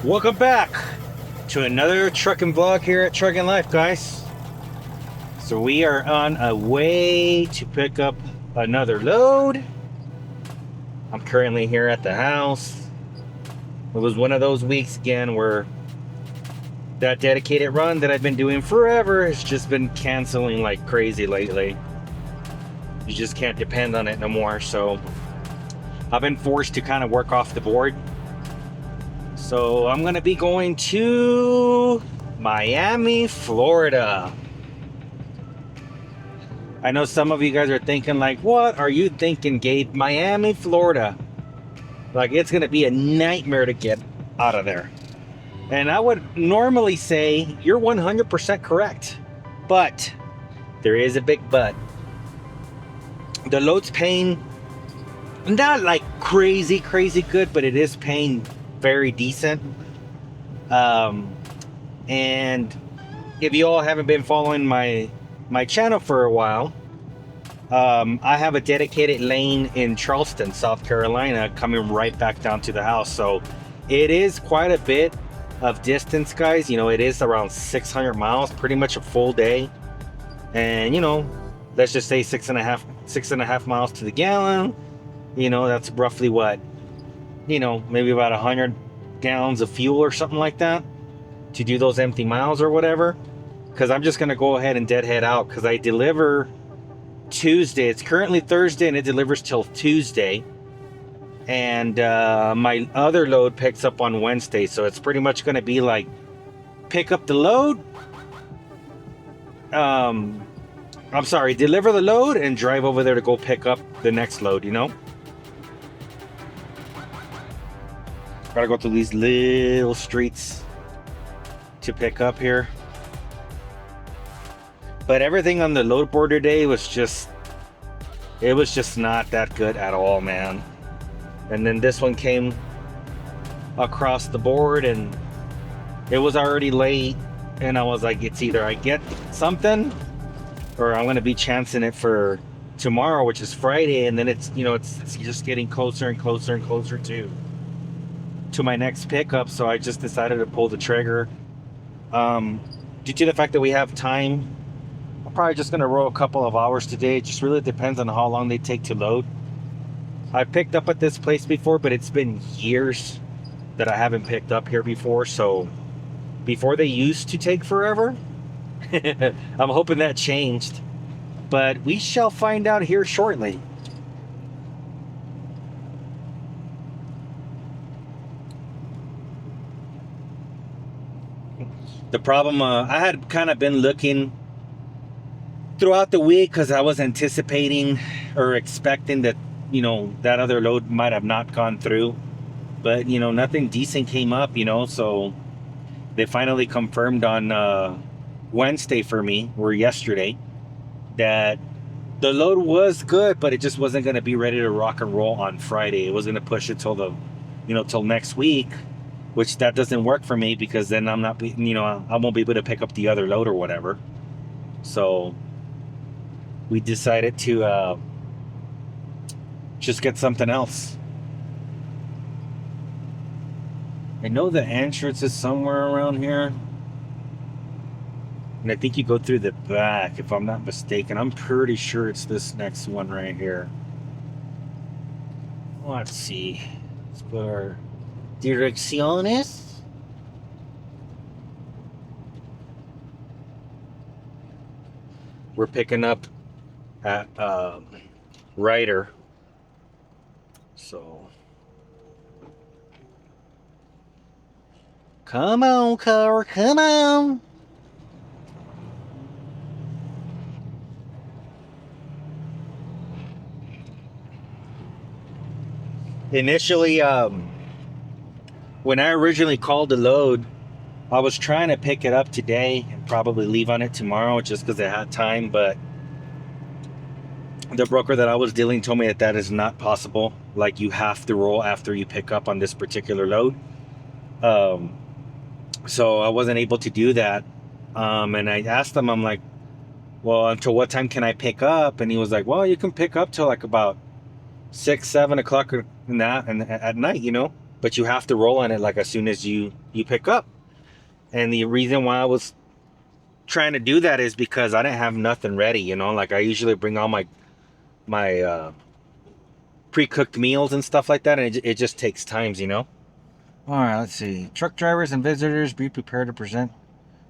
Welcome back to another trucking vlog here at Trucking Life, guys. So we are on a way to pick up another load. I'm currently here at the house. It was one of those weeks again where that dedicated run that I've been doing forever has just been canceling like crazy lately. You just can't depend on it no more. So I've been forced to kind of work off the board. So I'm gonna be going to Miami, Florida. I know some of you guys are thinking like, what are you thinking, Gabe? Miami, Florida. Like, it's gonna be a nightmare to get out of there. And I would normally say you're 100% correct. But there is a big but. The load's paying not like crazy good, but it is paying very decent. And if you all haven't been following my channel for a while, I have a dedicated lane in Charleston, South Carolina, coming right back down to the house. So it is quite a bit of distance, guys. You know, it is around 600 miles, pretty much a full day. And you know, let's just say six and a half miles to the gallon. You know, that's roughly what, you know, maybe about 100 gallons of fuel or something like that to do those empty miles or whatever. Because I'm just going to go ahead and deadhead out because I deliver Tuesday. It's currently Thursday and it delivers till Tuesday. And my other load picks up on Wednesday. So it's pretty much going to be like pick up the load. I'm sorry, deliver the load and drive over there to go pick up the next load, you know? Gotta go through these little streets to pick up here. But everything on the load board today was just, it was just not that good at all, man. And then this one came across the board and it was already late. And I was like, it's either I get something or I'm gonna be chancing it for tomorrow, which is Friday. And then it's, you know, it's just getting closer and closer and closer to my next pickup. So I just decided to pull the trigger. Due to the fact that we have time, I'm probably just gonna roll a couple of hours today. It just really depends on how long they take to load. I picked up at this place before, but it's been years that I haven't picked up here before. So before they used to take forever. I'm hoping that changed, but we shall find out here shortly. The problem, I had kind of been looking throughout the week because I was anticipating or expecting that, you know, that other load might have not gone through, but you know, nothing decent came up, you know. So they finally confirmed on Wednesday for me, or yesterday, that the load was good, but it just wasn't going to be ready to rock and roll on Friday. It was going to push it till the, you know, till next week, which that doesn't work for me because then I'm not, you know, I won't be able to pick up the other load or whatever. So we decided to just get something else. I know the entrance is somewhere around here. And I think you go through the back, if I'm not mistaken. I'm pretty sure it's this next one right here. Let's see. Let's put our direcciones. We're picking up at Ryder. So come on, car, come on. Initially, when I originally called the load, I was trying to pick it up today and probably leave on it tomorrow just because I had time, but the broker that I was dealing told me that that is not possible. Like, you have to roll after you pick up on this particular load. So I wasn't able to do that. And I asked him, I'm like, well, until what time can I pick up? And he was like, well, you can pick up till like about 6-7 o'clock in that and at night, you know. but you have to roll on it like as soon as you pick up. And the reason why I was trying to do that is because I didn't have nothing ready, you know. Like I usually bring all my pre-cooked meals and stuff like that, and it just takes times, you know. All right, let's see. Truck drivers and visitors be prepared to present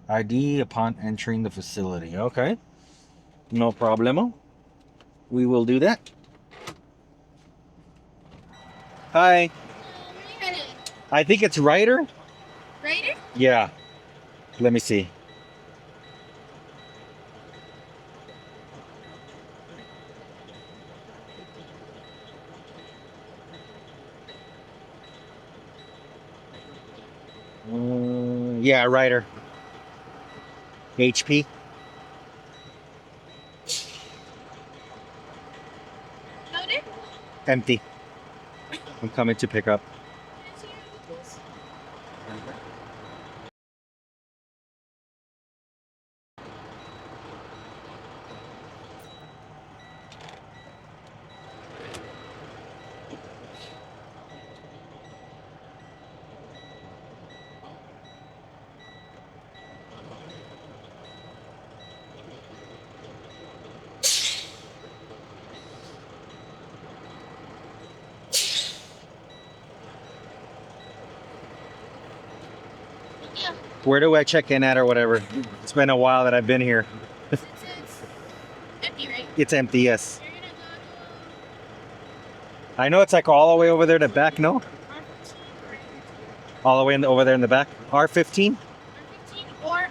ID upon entering the facility. Okay, no problemo. We will do that. Hi. Where are you headed? I think it's Ryder. Ryder? Yeah. Let me see. Yeah, Ryder. HP. Loaded? Empty. I'm coming to pick up. Can I see your details? Yeah. Where do I check in at or whatever? It's been a while that I've been here. It's empty, right? It's empty, yes. You're gonna go I know it's like all the way over there to back, no? to All the way over there in the back? R15? R15 or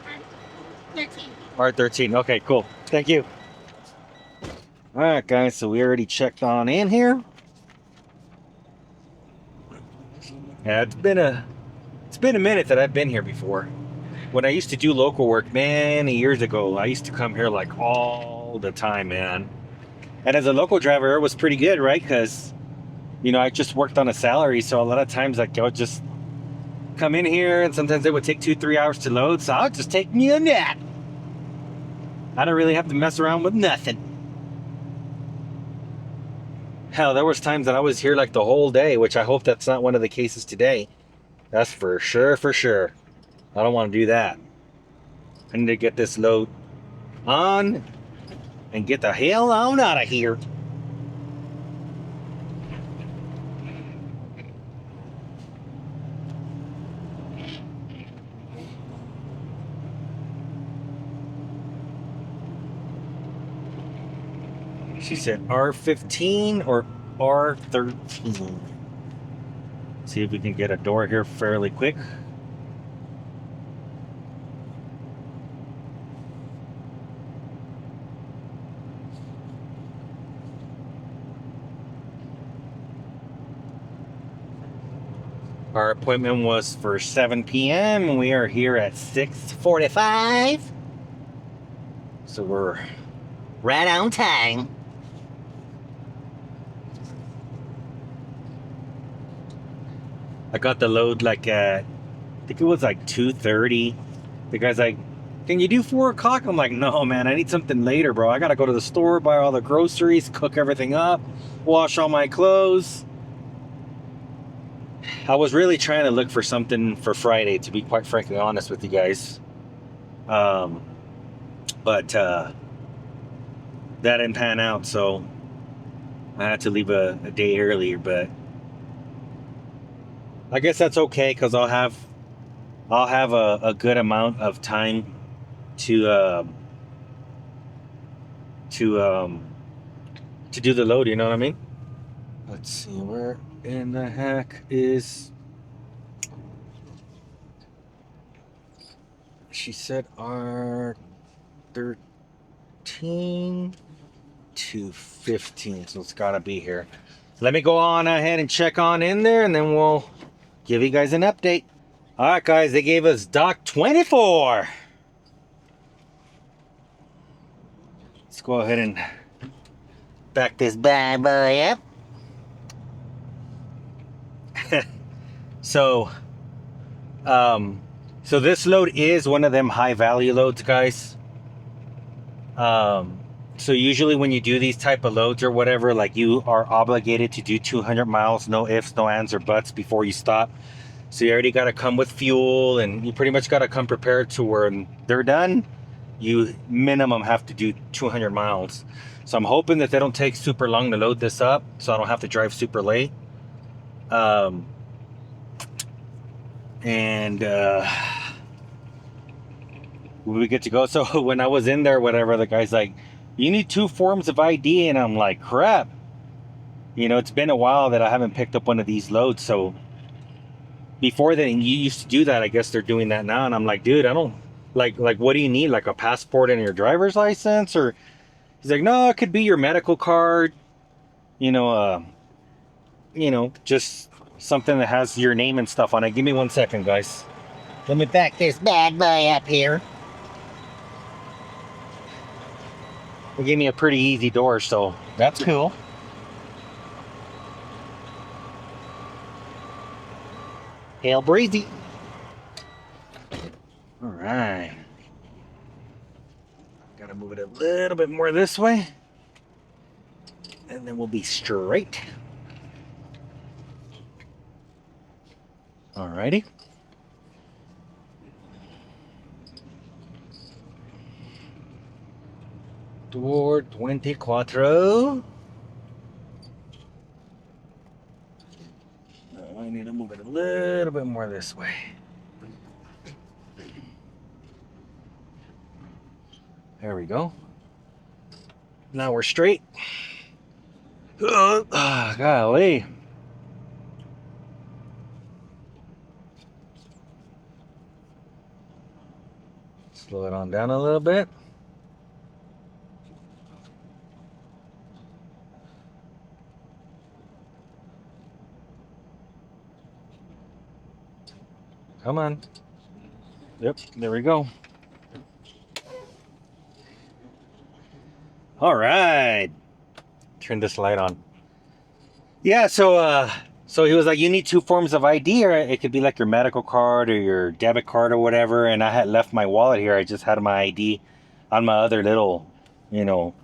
R13. R13. Okay, cool. Thank you. All right, guys. So we already checked on in here. Yeah, it's been a minute that I've been here before. When I used to do local work many years ago, I used to come here like all the time, man. And as a local driver, it was pretty good, right? Because, you know, I just worked on a salary, so a lot of times like I would just come in here, and sometimes it would take 2-3 hours to load, so I would just take me a nap. I don't really have to mess around with nothing. Hell, there was times that I was here like the whole day, which I hope that's not one of the cases today. That's for sure, for sure. I don't want to do that. I need to get this load on and get the hell on out of here. She said R15 or R13. See if we can get a door here fairly quick. Our appointment was for 7 p.m. and we are here at 6:45. So we're right on time. I got the load like at, I think it was like 2:30. The guy's like, can you do 4 o'clock? I'm like, no, man, I need something later, bro. I gotta go to the store, buy all the groceries, cook everything up, wash all my clothes. I was really trying to look for something for Friday, to be quite frankly honest with you guys. But that didn't pan out, so I had to leave a day earlier, but I guess that's okay, because I'll have a good amount of time to do the load, you know what I mean? Let's see, where in the heck is, she said R13 to 15, so it's gotta be here. Let me go on ahead and check on in there, and then we'll give you guys an update. All right, guys, they gave us dock 24. Let's go ahead and back this bad boy up. So this load is one of them high value loads, guys. So usually when you do these type of loads or whatever, like you are obligated to do 200 miles, no ifs, no ands or buts before you stop. So you already got to come with fuel, and you pretty much got to come prepared to where they're done. You minimum have to do 200 miles. So I'm hoping that they don't take super long to load this up, so I don't have to drive super late. And we get to go. So when I was in there, whatever, the guy's like, you need 2 forms of ID. And I'm like, crap. You know, it's been a while that I haven't picked up one of these loads. So before then, you used to do that. I guess they're doing that now. And I'm like, dude, I don't like what do you need? Like a passport and your driver's license? Or he's like, no, it could be your medical card. You know, just something that has your name and stuff on it. Give me 1 second, guys. Let me back this bad boy up here. They gave me a pretty easy door, so that's cool. Hail breezy. All right. Gotta move it a little bit more this way. And then we'll be straight. All righty. Door 24. I need to move it a little bit more this way. There we go. Now we're straight. Golly. Slow it on down a little bit. Come on. Yep, there we go. All right. Turn this light on. Yeah, so he was like, you need 2 forms of ID, or it could be like your medical card or your debit card or whatever. And I had left my wallet here. I just had my ID on my other little, you know,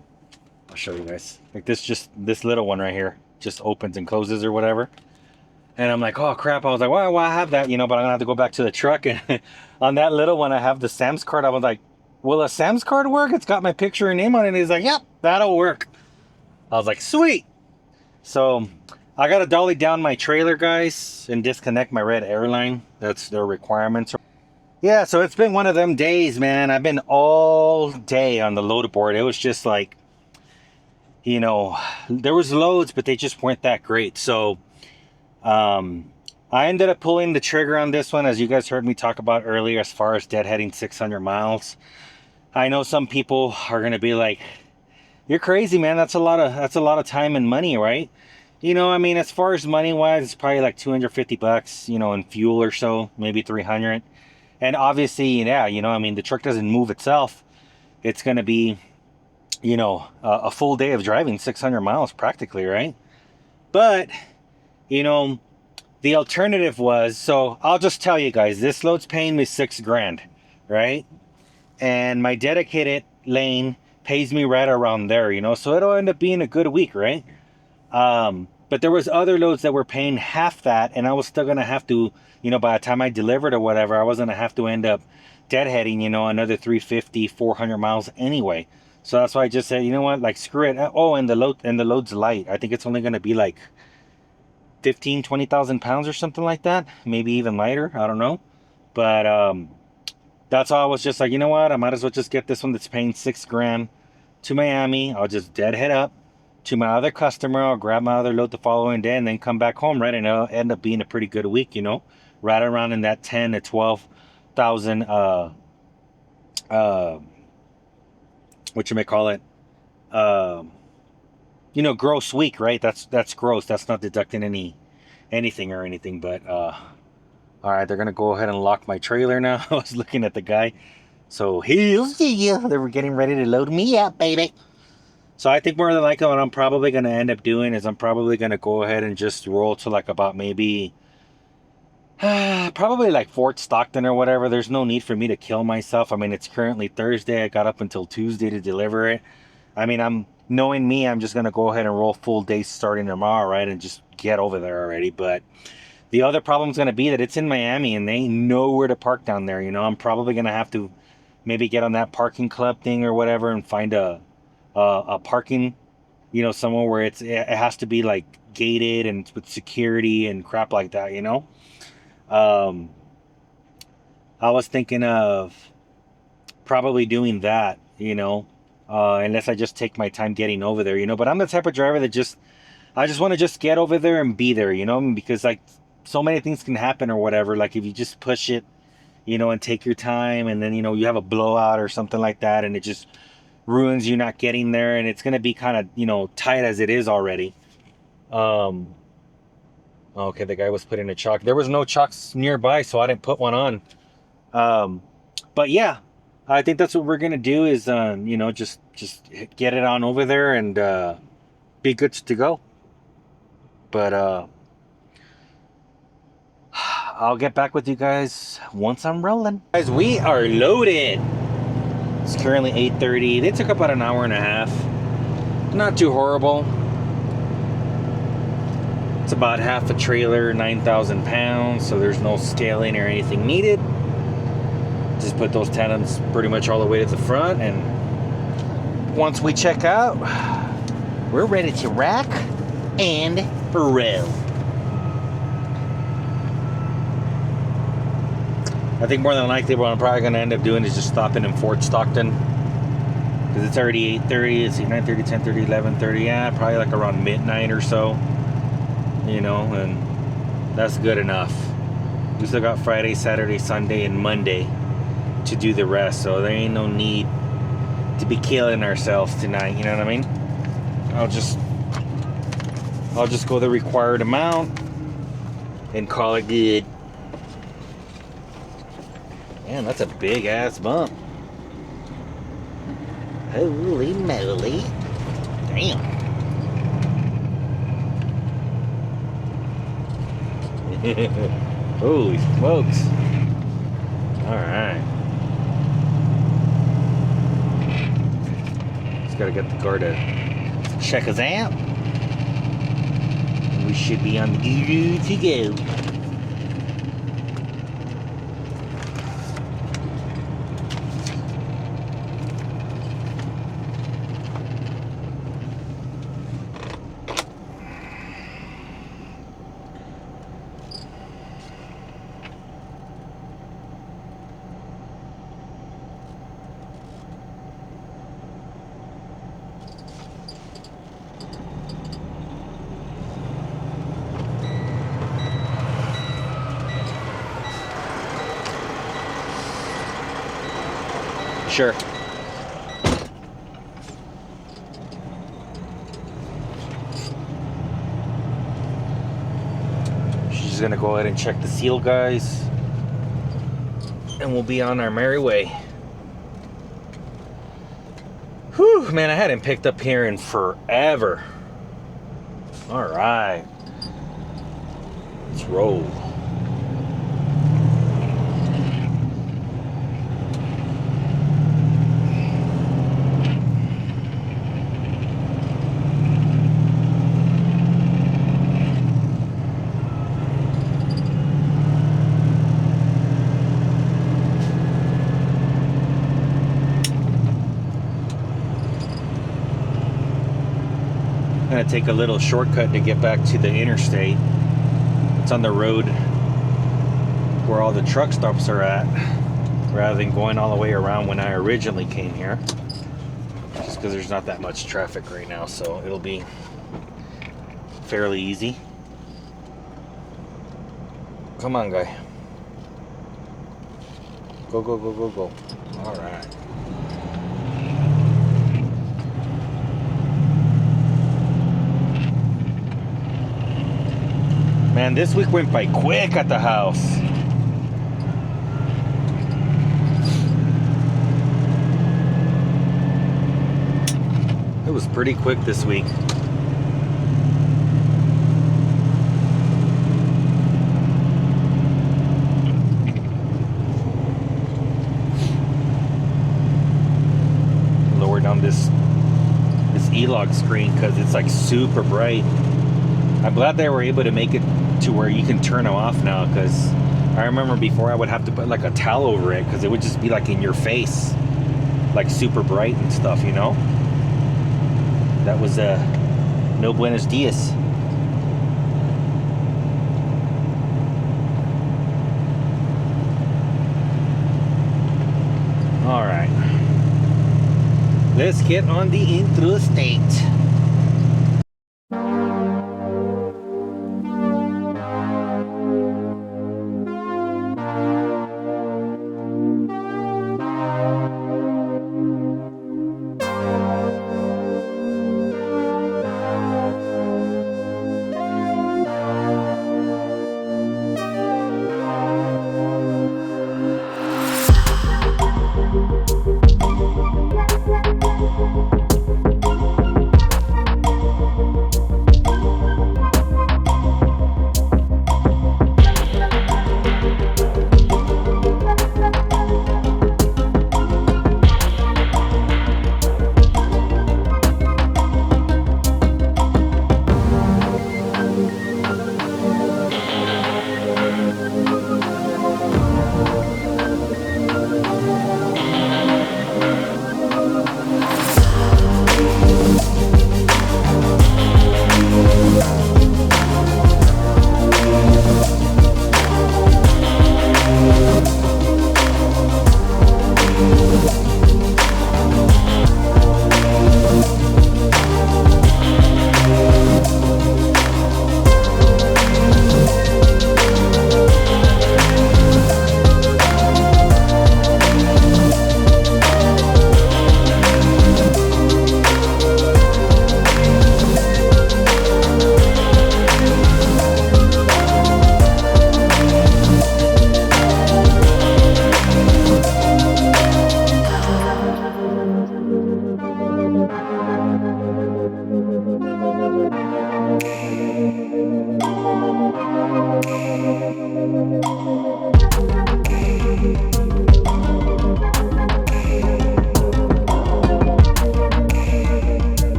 I'll show you guys. Like this little one right here just opens and closes or whatever. And I'm like, oh crap. I was like, well, I have that, you know, but I'm gonna have to go back to the truck. And on that little one, I have the Sam's card. I was like, will a Sam's card work? It's got my picture and name on it. And he's like, yep, that'll work. I was like, sweet. So I gotta dolly down my trailer, guys, and disconnect my red airline. That's their requirements. Yeah, so it's been one of them days, man. I've been all day on the load board. It was just like, you know, there was loads, but they just weren't that great. So I ended up pulling the trigger on this one, as you guys heard me talk about earlier, as far as deadheading 600 miles. I know some people are going to be like, you're crazy, man. That's a lot of time and money, right? You know, I mean, as far as money wise, it's probably like 250 bucks, you know, in fuel or so, maybe 300. And obviously, yeah, you know, I mean, the truck doesn't move itself. It's going to be, you know, a full day of driving 600 miles practically, right? But, you know, the alternative was, so I'll just tell you guys, this load's paying me $6,000, right? And my dedicated lane pays me right around there, you know, so it'll end up being a good week, right? But there was other loads that were paying half that, and I was still gonna have to, you know, by the time I delivered or whatever, I was gonna have to end up deadheading, you know, another 350, 400 miles anyway. So that's why I just said, you know what, like screw it. Oh, and the load's light. I think it's only gonna be like 15, 20,000 pounds or something like that, maybe even lighter, I don't know. But that's all. I was just like, you know what, I might as well just get this one that's paying $6,000 to Miami. I'll just deadhead up to my other customer. I'll grab my other load the following day and then come back home, right? And it'll end up being a pretty good week, you know, right around in that 10 to 12,000 what you may call it, you know, gross week, right? That's gross. That's not deducting anything or anything. But all right, they're gonna go ahead and lock my trailer now. I was looking at the guy, so he'll see you. They were getting ready to load me up, baby. So I think more than likely what I'm probably gonna end up doing is I'm probably gonna go ahead and just roll to like about maybe probably like Fort Stockton or whatever. There's no need for me to kill myself. I mean, it's currently Thursday. I got up until Tuesday to deliver it. I mean, I'm knowing me, I'm just gonna go ahead and roll full days starting tomorrow, right, and just get over there already. But the other problem is gonna be that it's in Miami and they ain't nowhere to park down there. I'm probably gonna have to maybe get on that parking club thing or whatever and find a parking, somewhere where it has to be like gated and with security and crap like that. Um, I was thinking of probably doing that, unless I just take my time getting over there. But I'm the type of driver that I just want to just get over there and be there, because like so many things can happen or whatever. Like if you just push it, and take your time, and then you have a blowout or something like that, and it just ruins you not getting there, and it's gonna be kind of tight as it is already. Um, okay, the guy was putting a chalk. There was no chalks nearby, so I didn't put one on. But yeah, I think that's what we're gonna do is just get it on over there and be good to go. But I'll get back with you guys once I'm rolling. Guys, we are loaded. It's currently 8:30. They took about an hour and a half. Not too horrible. It's about half a trailer, 9,000 pounds, so there's no scaling or anything needed. Just put those tenons pretty much all the way to the front, and once we check out, we're ready to rack and roll. I think more than likely what I'm probably going to end up doing is just stopping in Fort Stockton, because it's already 8:30. Let's see, 9:30, 10:30, 11:30. Yeah, probably like around midnight or so, and that's good enough. We still got Friday, Saturday, Sunday, and Monday to do the rest, so there ain't no need to be killing ourselves tonight. You know what I mean? I'll just go the required amount and call it good. Man, that's a big ass bump. Holy moly. Damn. Holy smokes. Alright. Just gotta get the car to check his amp. We should be on the good to go. Sure. She's gonna go ahead and check the seal, guys, and we'll be on our merry way. Whew, man, I hadn't picked up here in forever. All right, let's roll. Gonna take a little shortcut to get back to the interstate. It's on the road where all the truck stops are at, rather than going all the way around when I originally came here, just because there's not that much traffic right now, so it'll be fairly easy. Come on, guy. Go, go, go, go, go. All right. Man, this week went by quick at the house. It was pretty quick this week. Lower down this analog screen because it's like super bright. I'm glad they were able to make it to where you can turn them off now, because I remember before I would have to put like a towel over it because it would just be like in your face, like super bright and stuff, you know? That was no buenos dias. All right, let's get on the interstate.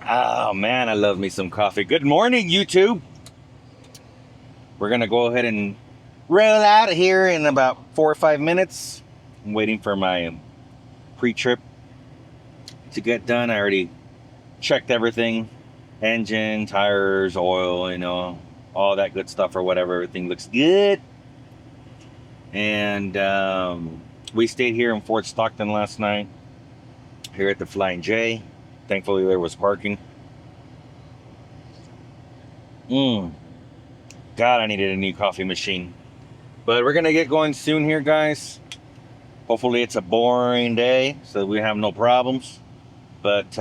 Oh man, I love me some coffee. Good morning, YouTube. We're gonna go ahead and roll out of here in about 4 or 5 minutes. I'm waiting for my pre-trip to get done. I already checked everything. Engine, tires, oil, you know, all that good stuff or whatever. Everything looks good. And we stayed here in Fort Stockton last night, here at the Flying J. Thankfully there was parking. God, I needed a new coffee machine. But we're gonna get going soon here, guys. Hopefully it's a boring day so we have no problems. But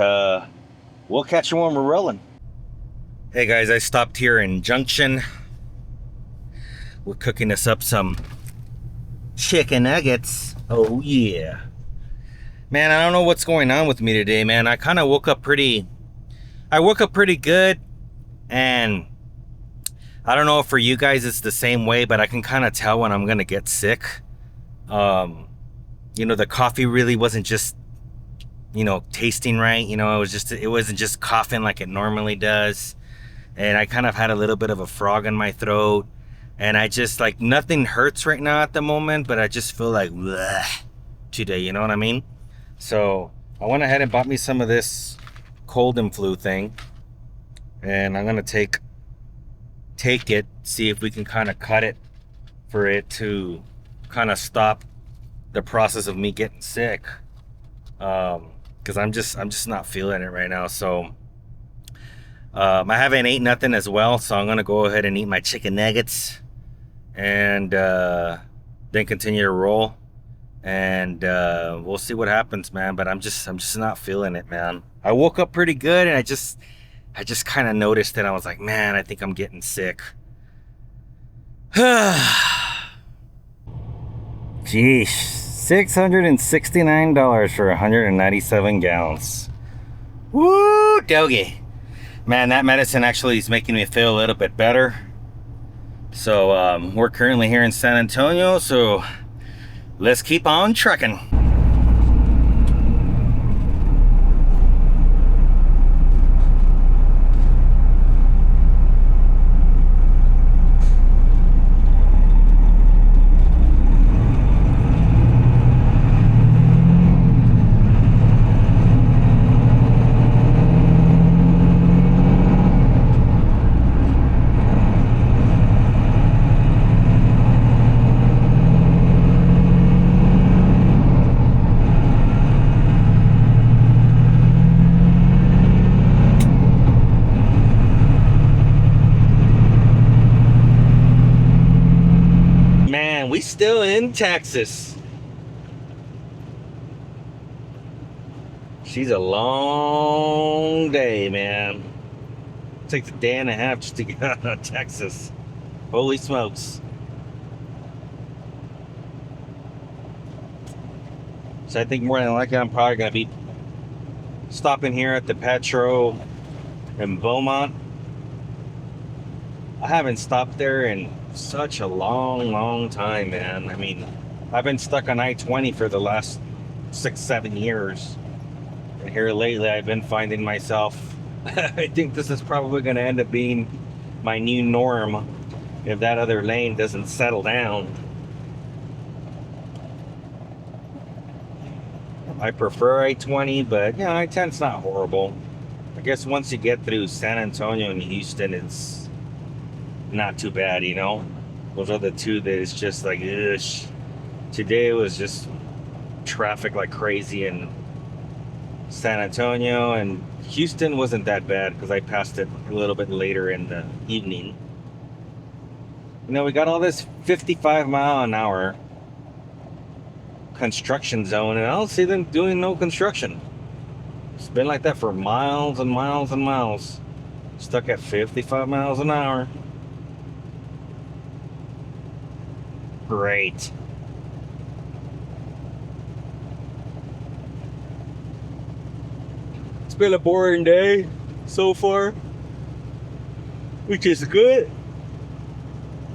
we'll catch you when we're rolling. Hey guys, I stopped here in Junction. We're cooking us up some chicken nuggets. Oh yeah. Man, I don't know what's going on with me today, man. I kind of woke up pretty good, and I don't know if for you guys it's the same way, but I can kind of tell when I'm gonna get sick. You know, the coffee really wasn't just, you know, tasting right. You know, it wasn't just coughing like it normally does. And I kind of had a little bit of a frog in my throat, and I just, like, nothing hurts right now at the moment, but I just feel like bleh today, you know what I mean? So I went ahead and bought me some of this cold and flu thing, and I'm gonna take it, see if we can kind of cut it for it to kind of stop the process of me getting sick, because I'm just not feeling it right now. So I haven't ate nothing as well, so I'm gonna go ahead and eat my chicken nuggets and then continue to roll, and we'll see what happens, man. But I'm just not feeling it, man. I woke up pretty good, and I just kind of noticed that I was like, man, I think I'm getting sick. Jeez, $669 for 197 gallons. Woo, doggy. Man, that medicine actually is making me feel a little bit better. So we're currently here in San Antonio, so let's keep on trucking. Man, we still in Texas. She's a long day, man. It takes a day and a half just to get out of Texas. Holy smokes. So I think more than likely I'm probably going to be stopping here at the Paso in Beaumont. I haven't stopped there in such a long time, man. I mean, I've been stuck on I-20 for the last 6-7 years. And here lately I've been finding myself, I think this is probably going to end up being my new norm if that other lane doesn't settle down. I prefer I-20, but yeah, I-10's not horrible. I guess once you get through San Antonio and Houston, it's not too bad, you know? Those are the two that it's just like, ugh. Today was just traffic like crazy in San Antonio, and Houston wasn't that bad because I passed it a little bit later in the evening. You know, we got all this 55-mile-an-hour construction zone, and I don't see them doing no construction. It's been like that for miles and miles and miles. Stuck at 55 miles an hour. Great. It's been a boring day so far, which is good.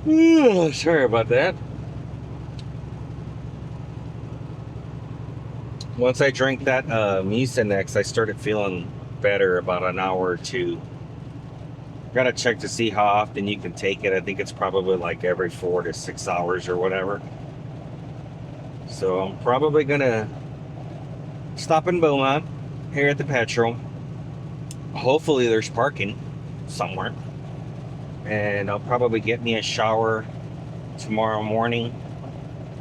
Sorry about that. Once I drank that Mucinex, I started feeling better about an hour or two. Gotta check to see how often you can take it. I think it's probably like every 4 to 6 hours or whatever. So I'm probably gonna stop in Beaumont here at the Paso. Hopefully there's parking somewhere. And I'll probably get me a shower tomorrow morning.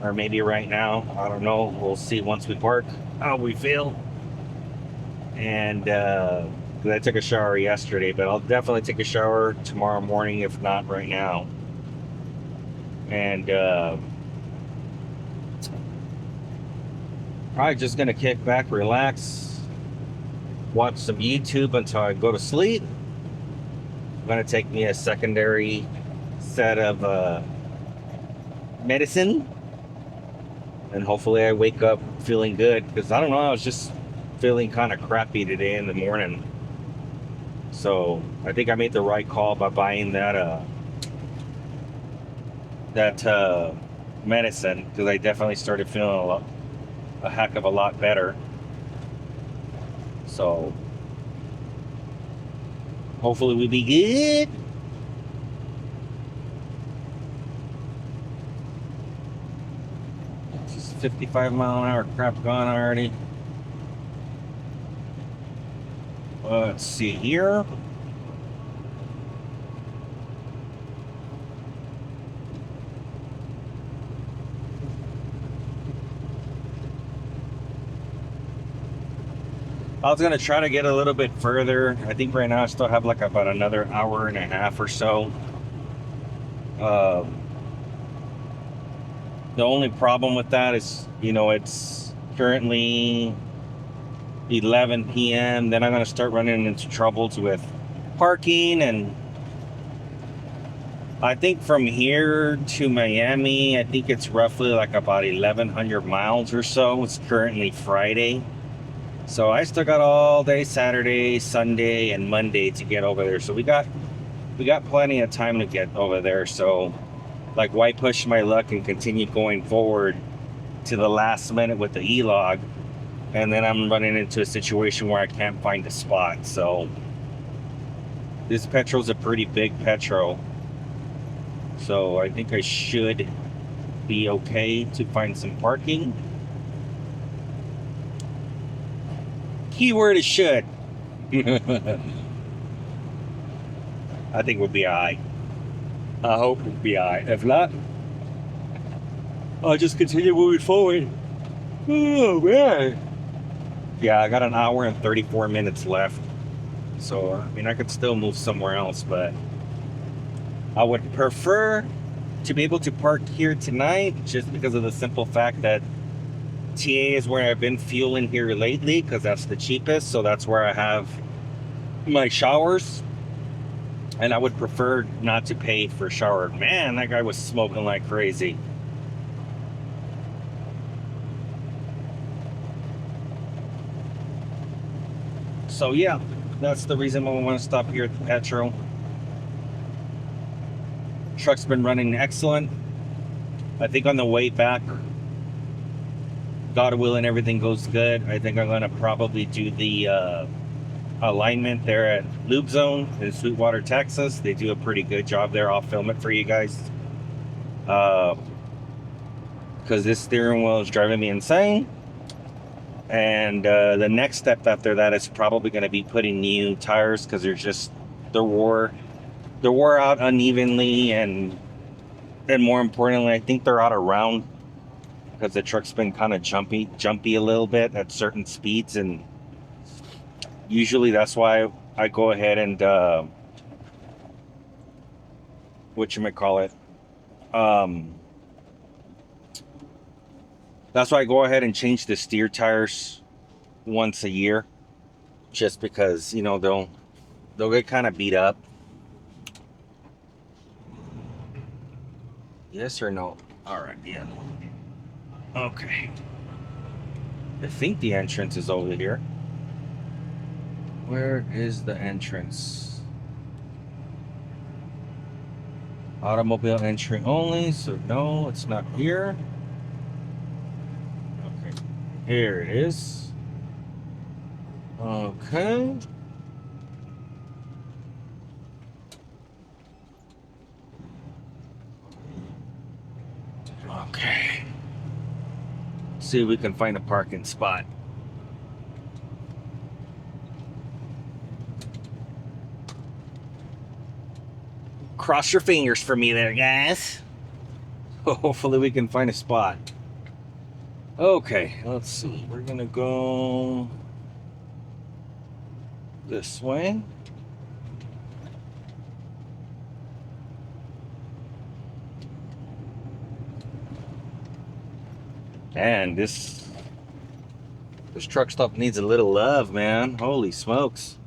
Or maybe right now. I don't know. We'll see once we park how we feel. And I took a shower yesterday, but I'll definitely take a shower tomorrow morning, if not right now. And probably just gonna kick back, relax, watch some YouTube until I go to sleep. I'm gonna take me a secondary set of medicine, and hopefully I wake up feeling good, because I don't know, I was just feeling kind of crappy today in the morning. So I think I made the right call by buying that medicine, because I definitely started feeling a heck of a lot better. So hopefully we'll be good. Just 55-mile-an-hour crap gone already. Let's see here. I was gonna try to get a little bit further. I think right now I still have like about another hour and a half or so. The only problem with that is, you know, it's currently 11 p.m. Then I'm gonna start running into troubles with parking, and I think from here to Miami, I think it's roughly like about 1,100 miles or so. It's currently Friday. So I still got all day Saturday, Sunday, and Monday to get over there. So we got plenty of time to get over there. So like, why push my luck and continue going forward to the last minute with the e-log, and then I'm running into a situation where I can't find a spot. So this petrol's a pretty big petrol, so I think I should be okay to find some parking. Keyword is should. I think we'll be alright. I hope we'll be alright. If not, I'll just continue moving forward. Oh man. Yeah, I got an hour and 34 minutes left. So, I mean, I could still move somewhere else, but I would prefer to be able to park here tonight, just because of the simple fact that TA is where I've been fueling here lately, because that's the cheapest. So that's where I have my showers. And I would prefer not to pay for a shower. Man, that guy was smoking like crazy. So yeah, that's the reason why we want to stop here at the Petro. Truck's been running excellent. I think on the way back, God willing, everything goes good. I think I'm going to probably do the alignment there at Lube Zone in Sweetwater, Texas. They do a pretty good job there. I'll film it for you guys. Because this steering wheel is driving me insane. And the next step after that is probably going to be putting new tires, because they're wore out unevenly, and more importantly, I think they're out of round, because the truck's been kind of jumpy a little bit at certain speeds, and usually that's why I go ahead and that's why I go ahead and change the steer tires once a year, just because, you know, they'll get kind of beat up. Yes or no? All right, yeah. Okay. I think the entrance is over here. Where is the entrance? Automobile entry only, so no, it's not here. Okay, here it is. Okay. Okay. See if we can find a parking spot. Cross your fingers for me there, guys. Hopefully we can find a spot. Okay, let's see. We're gonna go this way. And this truck stop needs a little love, man. Holy smokes.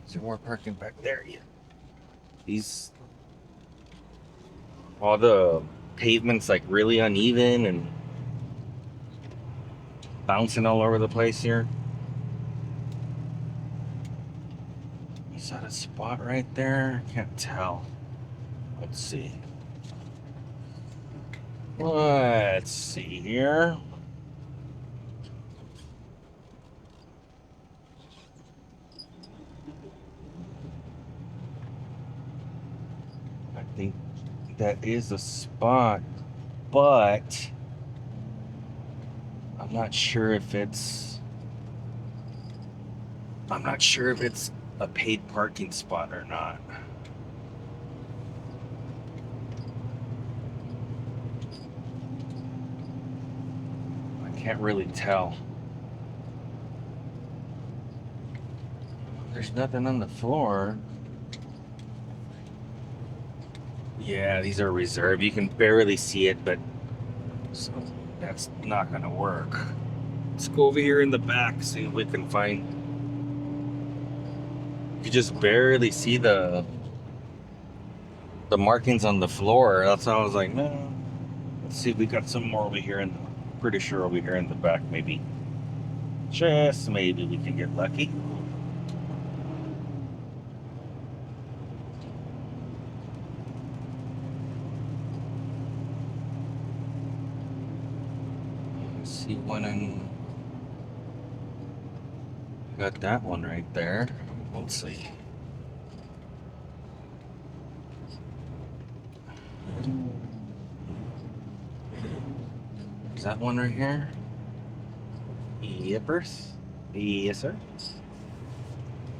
Is there more parking back there? Yeah. All the pavement's like really uneven and bouncing all over the place here. Is that a spot right there? Can't tell. Let's see. Let's see here. I think that is a spot, but I'm not sure if it's a paid parking spot or not. I can't really tell. There's nothing on the floor. Yeah, these are reserved. You can barely see it, but so that's not gonna work. Let's go over here in the back, see if we can find. You just barely see the markings on the floor. That's why I was like, no. Let's see if we got some more over here, and pretty sure over here in the back, maybe. Just maybe we can get lucky. Let's see one in. Got that one right there. Let's see. Is that one right here? Yippers. Yes, sir.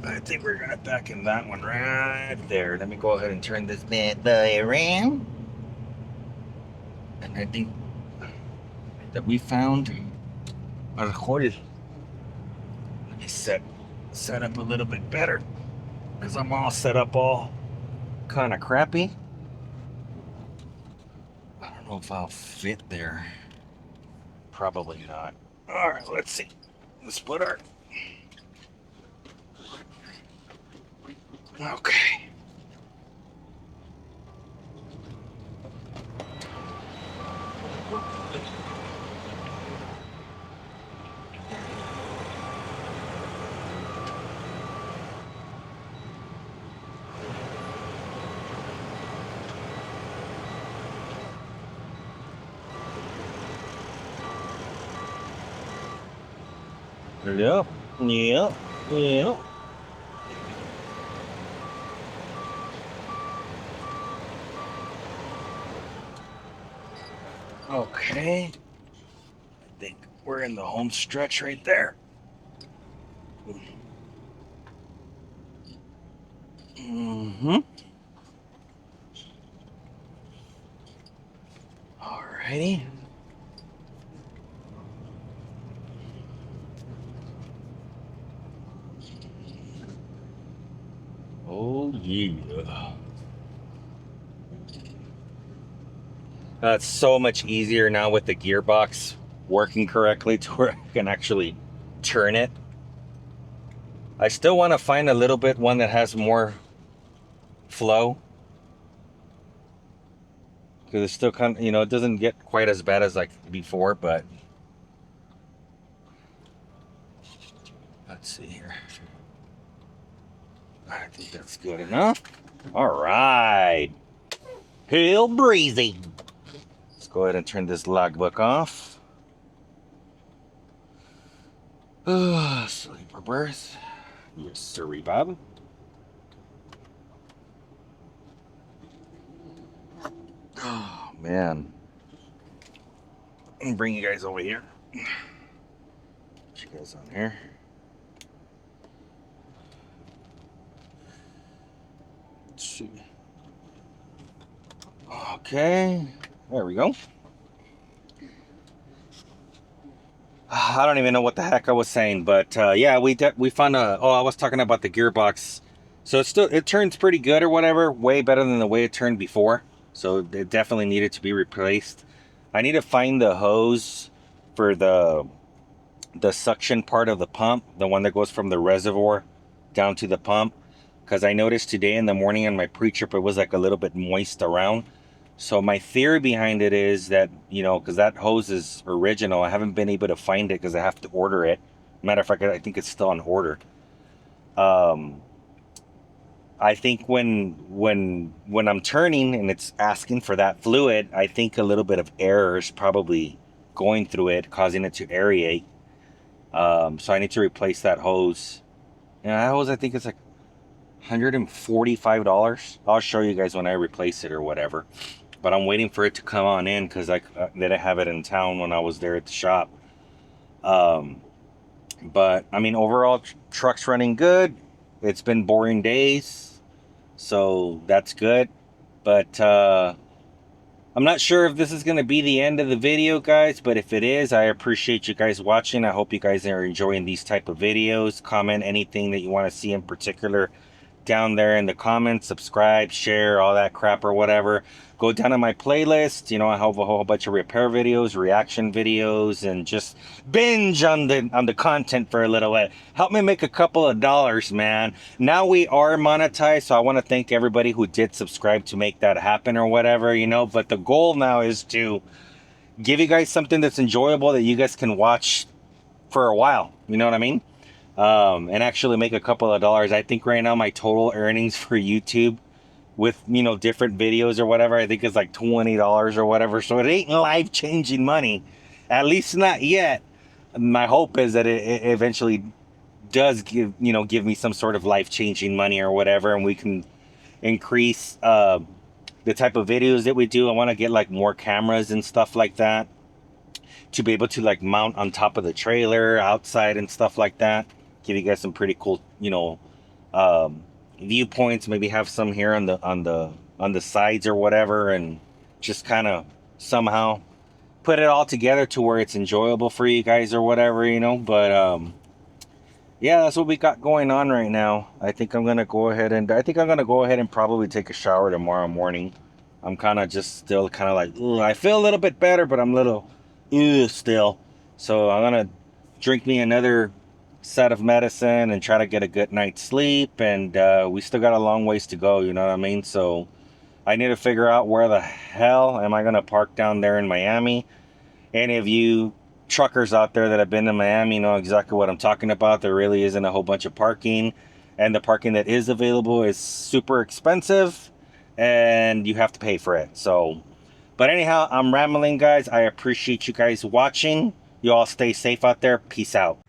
I think we're gonna back in that one right there. Let me go ahead and turn this bad boy around. And I think that we found our hole. Let me set up a little bit better, because I'm all set up all kind of crappy. I don't know if I'll fit there. Probably not. All right, let's see. Let's put our. Okay. Yep. Yep. Yep. Okay. I think we're in the home stretch right there. Mm-hmm. Alrighty. Oh yeah. It's so much easier now with the gearbox working correctly to where I can actually turn it. I still want to find a little bit one that has more flow, because it's still kind of, it doesn't get quite as bad as like before, but let's see here. I think that's good enough. All right. Hill breezy. Let's go ahead and turn this logbook off. Sleeper berth. Yes, sirree, Bob. Oh, man. Let me bring you guys over here. Put you guys on here. Let's see. Okay. There we go. I don't even know what the heck I was saying, but yeah, we found a. Oh, I was talking about the gearbox. So it turns pretty good or whatever, way better than the way it turned before. So it definitely needed to be replaced. I need to find the hose for the suction part of the pump, the one that goes from the reservoir down to the pump, because I noticed today in the morning on my pre-trip it was like a little bit moist around. So my theory behind it is that, because that hose is original, I haven't been able to find it because I have to order it. Matter of fact, I think it's still on order. I think when I'm turning and it's asking for that fluid, I think a little bit of air is probably going through it, causing it to aerate. So I need to replace that hose. And that hose, I think it's like $145. I'll show you guys when I replace it or whatever. But I'm waiting for it to come on in because I didn't have it in town when I was there at the shop. But I mean, overall, truck's running good. It's been boring days, so that's good. But I'm not sure if this is going to be the end of the video, guys. But if it is, I appreciate you guys watching. I hope you guys are enjoying these type of videos. Comment anything that you want to see in particular down there in the comments. Subscribe, share, all that crap or whatever. Go down to my playlist. I have a whole bunch of repair videos, reaction videos, and just binge on the content for a little bit. Help me make a couple of dollars, man. Now we are monetized, so I want to thank everybody who did subscribe to make that happen or whatever, but the goal now is to give you guys something that's enjoyable that you guys can watch for a while. You know what I mean? And actually make a couple of dollars. I think right now my total earnings for YouTube with, you know, different videos or whatever, I think it's like $20 or whatever. So it ain't life-changing money, at least not yet. My hope is that it eventually does give, you know, give me some sort of life-changing money or whatever, and we can increase the type of videos that we do. I want to get like more cameras and stuff like that to be able to like mount on top of the trailer outside and stuff like that. Give you guys some pretty cool, you know, viewpoints. Maybe have some here on the sides or whatever, and just kind of somehow put it all together to where it's enjoyable for you guys or whatever, you know. But yeah, that's what we got going on right now. I think I'm gonna go ahead and probably take a shower tomorrow morning. I'm kind of just still kind of like, ugh, I feel a little bit better, but I'm a little still. So I'm gonna drink me another set of medicine and try to get a good night's sleep. And we still got a long ways to go, you know what I mean? So I need to figure out where the hell am I gonna park down there in Miami. Any of you truckers out there that have been to Miami know exactly what I'm talking about. There really isn't a whole bunch of parking, and the parking that is available is super expensive, and you have to pay for it. So, but anyhow, I'm rambling, guys. I appreciate you guys watching. You all stay safe out there. Peace out.